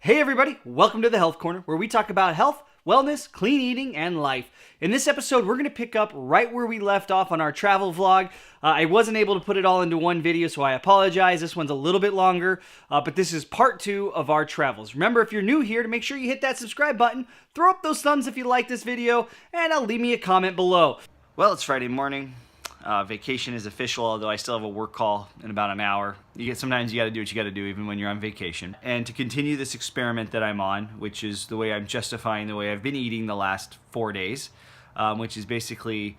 Hey everybody, welcome to the Health Corner, where we talk about health, wellness, clean eating, and life. In this episode, we're going to pick up right where we left off on our travel vlog. I wasn't able to put it all into one video, so I apologize. This one's a little bit longer, but this is part 2 of our travels. Remember, if you're new here, to make sure you hit that subscribe button, throw up those thumbs if you like this video, and leave me a comment below. Well, it's Friday morning. Vacation is official, although I still have a work call in about an hour. Sometimes you got to do what you got to do, even when you're on vacation. And to continue this experiment that I'm on, which is the way I'm justifying the way I've been eating the last 4 days, which is basically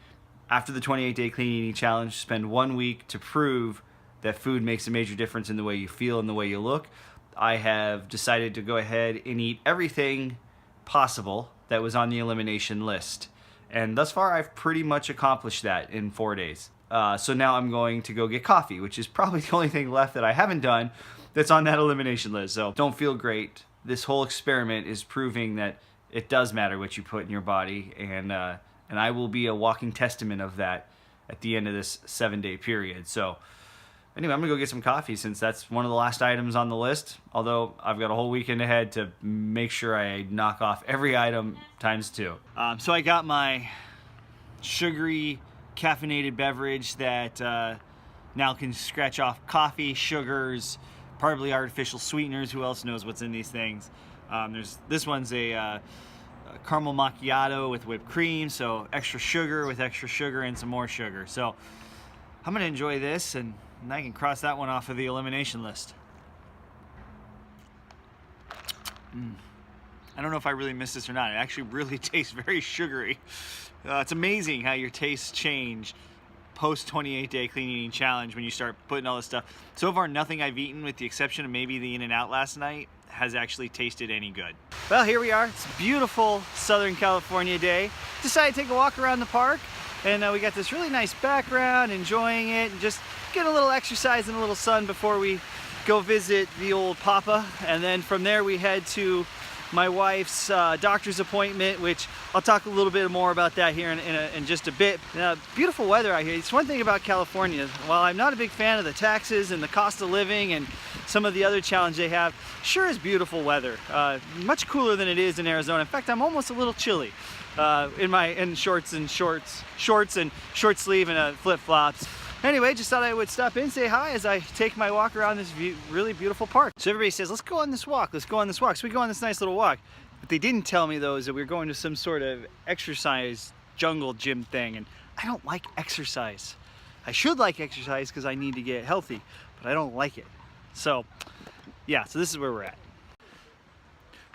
after the 28-day clean eating challenge, spend 1 week to prove that food makes a major difference in the way you feel and the way you look. I have decided to go ahead and eat everything possible that was on the elimination list. And thus far, I've pretty much accomplished that in 4 days. So now I'm going to go get coffee, which is probably the only thing left that I haven't done that's on that elimination list. So don't feel great. This whole experiment is proving that it does matter what you put in your body, and I will be a walking testament of that at the end of this 7-day period. So anyway, I'm gonna go get some coffee since that's one of the last items on the list. Although I've got a whole weekend ahead to make sure I knock off every item times 2. So I got my sugary caffeinated beverage that now can scratch off coffee, sugars, probably artificial sweeteners. Who else knows what's in these things? This one's a caramel macchiato with whipped cream, so extra sugar with extra sugar and some more sugar. So I'm gonna enjoy this, and I can cross that one off of the elimination list. I don't know if I really missed this or not. It actually really tastes very sugary. It's amazing how your tastes change post 28-day clean eating challenge when you start putting all this stuff. So far, nothing I've eaten, with the exception of maybe the In-N-Out last night, has actually tasted any good. Well, here we are. It's a beautiful Southern California day. Decided to take a walk around the park, and we got this really nice background, enjoying it, and just get a little exercise and a little sun before we go visit the old Papa. And then from there we head to my wife's doctor's appointment, which I'll talk a little bit more about that here in just a bit. Beautiful weather out here. It's one thing about California. While I'm not a big fan of the taxes and the cost of living and some of the other challenges they have, sure is beautiful weather. Much cooler than it is in Arizona. In fact, I'm almost a little chilly in shorts and short sleeve and flip-flops. Anyway, just thought I would stop in and say hi as I take my walk around this really beautiful park. So everybody says, let's go on this walk, let's go on this walk. So we go on this nice little walk. What they didn't tell me though is that we were going to some sort of exercise jungle gym thing, and I don't like exercise. I should like exercise because I need to get healthy, but I don't like it. So yeah, so this is where we're at.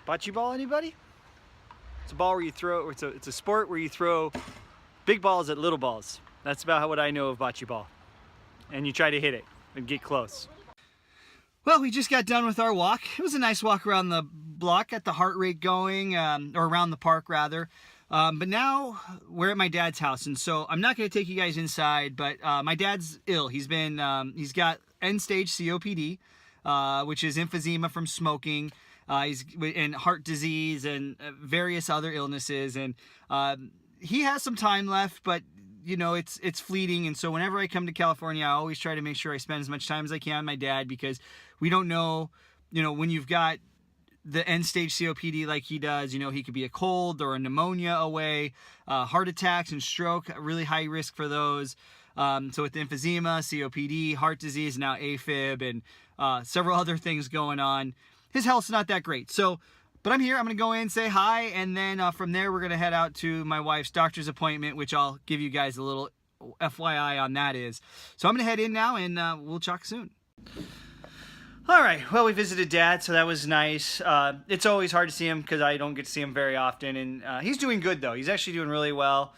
Bocce ball, anybody? It's a ball where you throw, it's a sport where you throw big balls at little balls. That's about what I know of bocce ball. And you try to hit it and get close. Well, we just got done with our walk. It was a nice walk around the block, got the heart rate going, or around the park rather. But now we're at my dad's house, and so I'm not going to take you guys inside, but my dad's ill. He's got end-stage COPD, which is emphysema from smoking. He's in heart disease and various other illnesses, and he has some time left, but you know, it's fleeting. And so whenever I come to California, I always try to make sure I spend as much time as I can with my dad, because we don't know, you know, when you've got the end stage COPD like he does, you know, he could be a cold or a pneumonia away, heart attacks and stroke, really high risk for those. So with emphysema, COPD, heart disease, now AFib, and several other things going on, his health's not that great. So, but I'm here, I'm gonna go in, say hi, and then from there we're gonna head out to my wife's doctor's appointment, which I'll give you guys a little FYI on that is. So I'm gonna head in now, and we'll talk soon. All right, well, we visited Dad, so that was nice. It's always hard to see him because I don't get to see him very often, and he's doing good though. He's actually doing really well.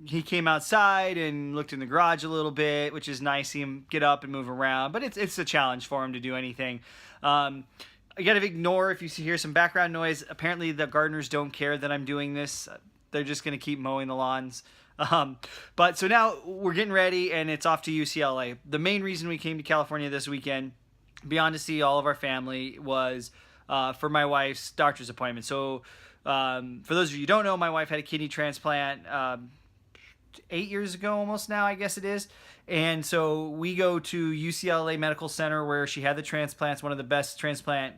He came outside and looked in the garage a little bit, which is nice, see him get up and move around, but it's a challenge for him to do anything. You gotta ignore if you hear some background noise. Apparently the gardeners don't care that I'm doing this. They're just gonna keep mowing the lawns. But so now we're getting ready, and it's off to UCLA. The main reason we came to California this weekend, beyond to see all of our family, was for my wife's doctor's appointment. So for those of you who don't know, my wife had a kidney transplant 8 years ago almost now, I guess it is. And so we go to UCLA Medical Center where she had the transplants, one of the best transplant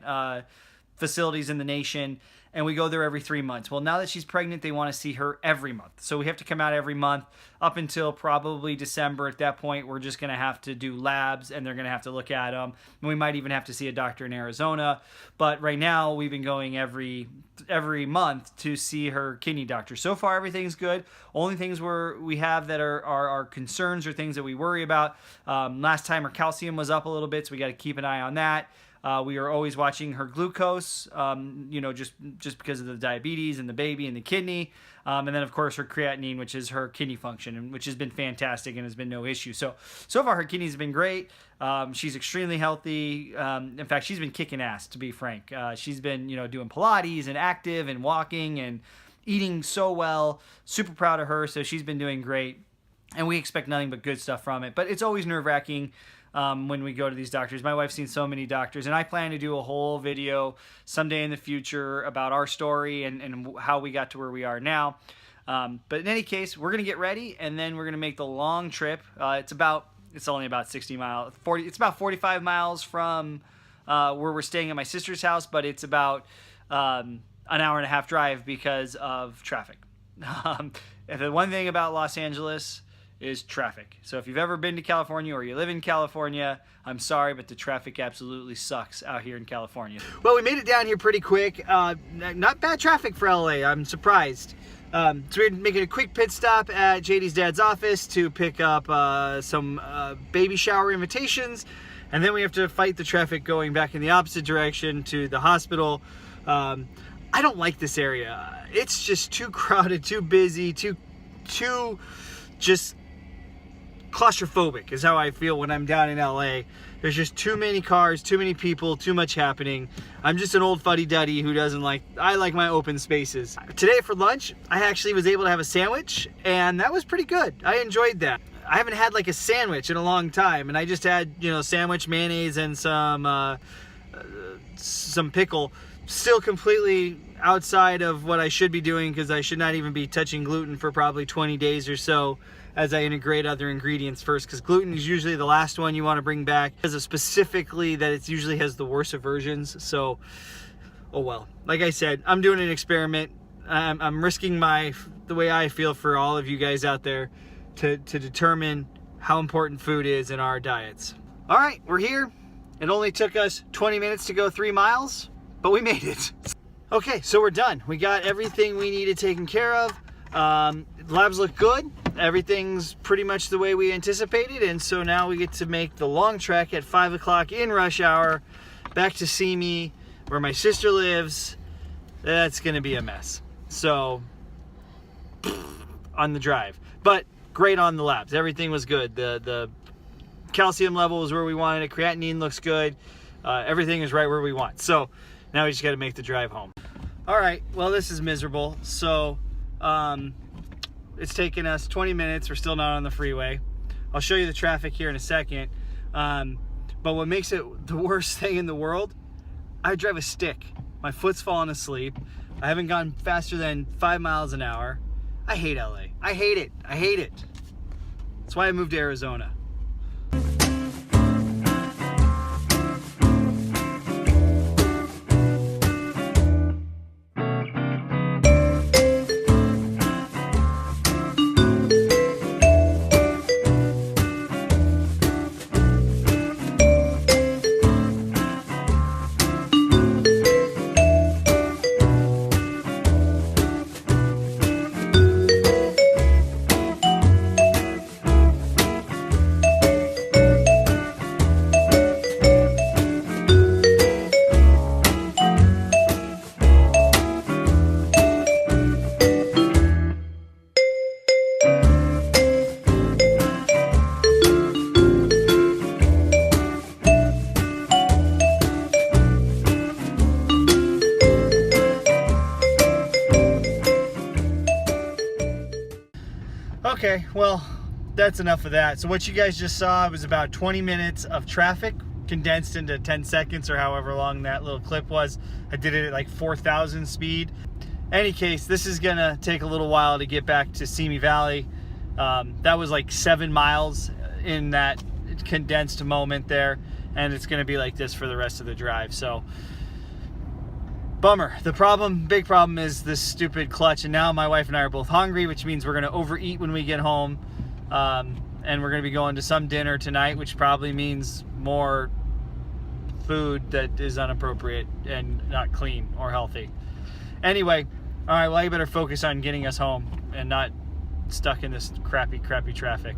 facilities in the nation, and we go there every 3 months. Well, now that she's pregnant, they want to see her every month. So we have to come out every month up until probably December. At that point, we're just going to have to do labs, and they're going to have to look at them. And we might even have to see a doctor in Arizona. But right now, we've been going every month to see her kidney doctor. So far, everything's good. Only things we have that are concerns or things that we worry about. Last time, her calcium was up a little bit, so we got to keep an eye on that. We are always watching her glucose, just because of the diabetes and the baby and the kidney. And then, of course, her creatinine, which is her kidney function, and which has been fantastic and has been no issue. So far, her kidneys have been great. She's extremely healthy. In fact, she's been kicking ass, to be frank. She's been, doing Pilates and active and walking and eating so well. Super proud of her. So she's been doing great. And we expect nothing but good stuff from it. But it's always nerve-wracking when we go to these doctors. My wife's seen so many doctors, and I plan to do a whole video someday in the future about our story and how we got to where we are now. But in any case, we're going to get ready, and then we're going to make the long trip. It's only about 60 miles. It's about 45 miles from where we're staying at my sister's house, but it's about an hour and a half drive because of traffic. If the one thing about Los Angeles is traffic. So if you've ever been to California or you live in California, I'm sorry, but the traffic absolutely sucks out here in California. Well, we made it down here pretty quick. Not bad traffic for LA. I'm surprised. So we're making a quick pit stop at JD's dad's office to pick up some baby shower invitations, and then we have to fight the traffic going back in the opposite direction to the hospital. I don't like this area. It's just too crowded, too busy, too just claustrophobic is how I feel when I'm down in LA. There's just too many cars, too many people, too much happening. I'm just an old fuddy-duddy who I like my open spaces. Today for lunch, I actually was able to have a sandwich, and that was pretty good. I enjoyed that. I haven't had like a sandwich in a long time, and I just had, sandwich, mayonnaise, and some pickle. Still completely outside of what I should be doing, because I should not even be touching gluten for probably 20 days or so as I integrate other ingredients first, because gluten is usually the last one you want to bring back, because of specifically that it usually has the worst aversions. So, oh well. Like I said, I'm doing an experiment. I'm risking the way I feel for all of you guys out there to determine how important food is in our diets. All right, we're here. It only took us 20 minutes to go 3 miles, but we made it. Okay, so we're done. We got everything we needed taken care of. Labs look good. Everything's pretty much the way we anticipated, and so now we get to make the long trek at 5 o'clock in rush hour back to Simi, where my sister lives. That's gonna be a mess. So, on the drive, but great on the labs. Everything was good. The calcium level was where we wanted it. Creatinine looks good. Everything is right where we want. So now we just got to make the drive home. All right, well, this is miserable. So it's taken us 20 minutes. We're still not on the freeway. I'll show you the traffic here in a second. But what makes it the worst thing in the world, I drive a stick. My foot's falling asleep. I haven't gone faster than 5 miles an hour. I hate LA. I hate it. I hate it. That's why I moved to Arizona. Okay, well, that's enough of that. So what you guys just saw was about 20 minutes of traffic condensed into 10 seconds or however long that little clip was. I did it at like 4,000 speed. Any case, this is gonna take a little while to get back to Simi Valley. That was like 7 miles in that condensed moment there, and it's gonna be like this for the rest of the drive. So Bummer. The big problem is this stupid clutch, and now my wife and I are both hungry, which means we're gonna overeat when we get home. And we're gonna be going to some dinner tonight, which probably means more food that is inappropriate and not clean or healthy. Anyway, all right, well, I better focus on getting us home and not stuck in this crappy traffic.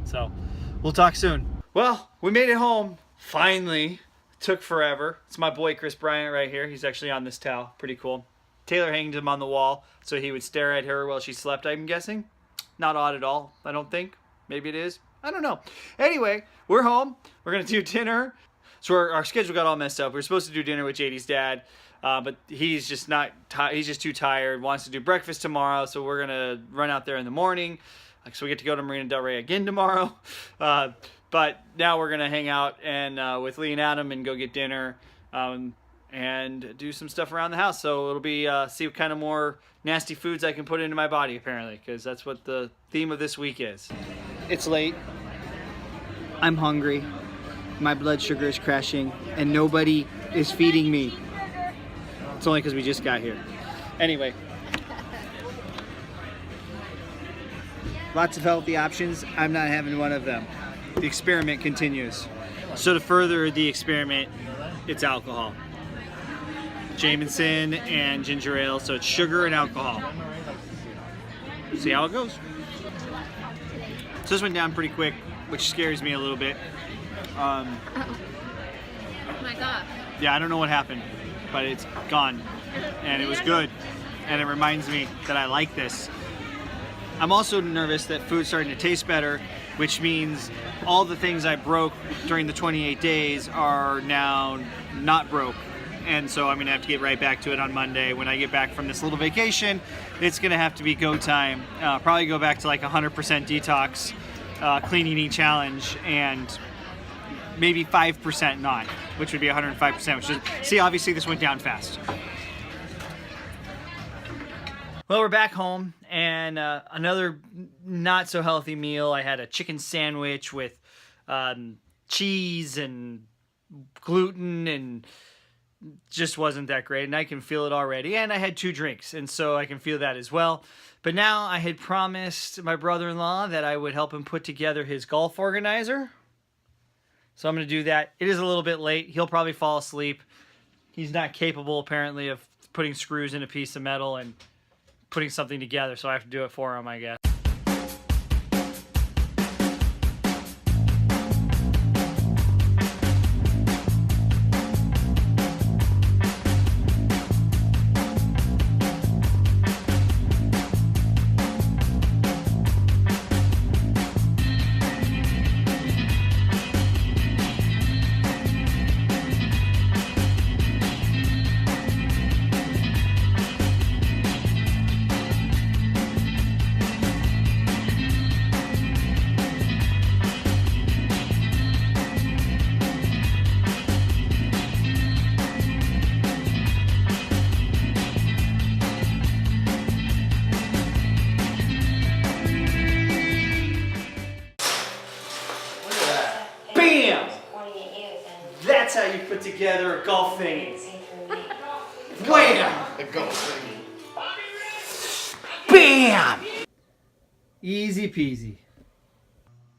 So we'll talk soon. Well, we made it home, finally. Took forever. It's my boy Chris Bryant right here. He's actually on this towel. Pretty cool. Taylor hanged him on the wall so he would stare at her while she slept, I'm guessing. Not odd at all, I don't think. Maybe it is. I don't know. Anyway, we're home. We're going to do dinner. So our schedule got all messed up. We were supposed to do dinner with JD's dad, but he's just he's just too tired. Wants to do breakfast tomorrow, so we're going to run out there in the morning. So we get to go to Marina Del Rey again tomorrow. But now we're going to hang out and with Lee and Adam and go get dinner and do some stuff around the house. So it'll be see what kind of more nasty foods I can put into my body, apparently, because that's what the theme of this week is. It's late. I'm hungry. My blood sugar is crashing, and nobody is feeding me. It's only because we just got here. Anyway. Lots of healthy options. I'm not having one of them. The experiment continues. So to further the experiment, it's alcohol. Jameson and ginger ale, so it's sugar and alcohol. See how it goes. So this went down pretty quick, which scares me a little bit. Oh my God. Yeah, I don't know what happened, but it's gone. And it was good. And it reminds me that I like this. I'm also nervous that food's starting to taste better, which means all the things I broke during the 28 days are now not broke. And so I'm gonna have to get right back to it on Monday. When I get back from this little vacation, it's gonna have to be go time. Probably go back to like 100% detox, clean eating challenge, and maybe 5% not, which would be 105%, which is, see, obviously this went down fast. Well, we're back home, and another not so healthy meal. I had a chicken sandwich with cheese and gluten, and just wasn't that great, and I can feel it already. And I had 2 drinks, and so I can feel that as well. But now I had promised my brother-in-law that I would help him put together his golf organizer. So I'm going to do that. It is a little bit late. He'll probably fall asleep. He's not capable, apparently, of putting screws in a piece of metal and putting something together, so I have to do it for him, I guess. That's how you put together a golf thingy. Wham! A golf thing. Bam! Easy peasy.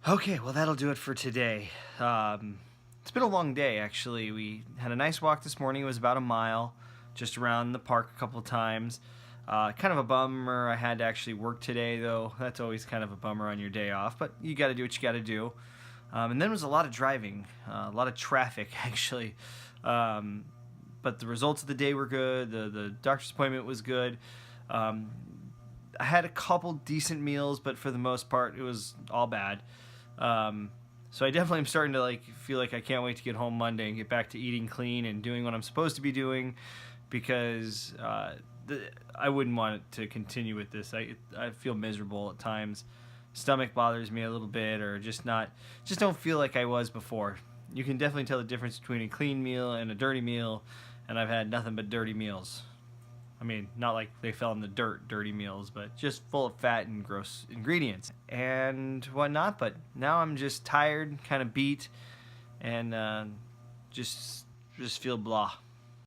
Okay, well that'll do it for today. It's been a long day, actually. We had a nice walk this morning. It was about a mile, just around the park a couple of times. Kind of a bummer I had to actually work today, though. That's always kind of a bummer on your day off, but you got to do what you got to do. And then it was a lot of driving, a lot of traffic, actually. But the results of the day were good. The doctor's appointment was good. I had a couple decent meals, but for the most part, it was all bad. So I definitely am starting to feel like I can't wait to get home Monday and get back to eating clean and doing what I'm supposed to be doing, because I wouldn't want it to continue with this. I feel miserable at times. Stomach bothers me a little bit, or just don't feel like I was before. You can definitely tell the difference between a clean meal and a dirty meal, and I've had nothing but dirty meals. I mean, not like they fell in the dirt, dirty meals, but just full of fat and gross ingredients and whatnot. But now I'm just tired, kind of beat, and just feel blah.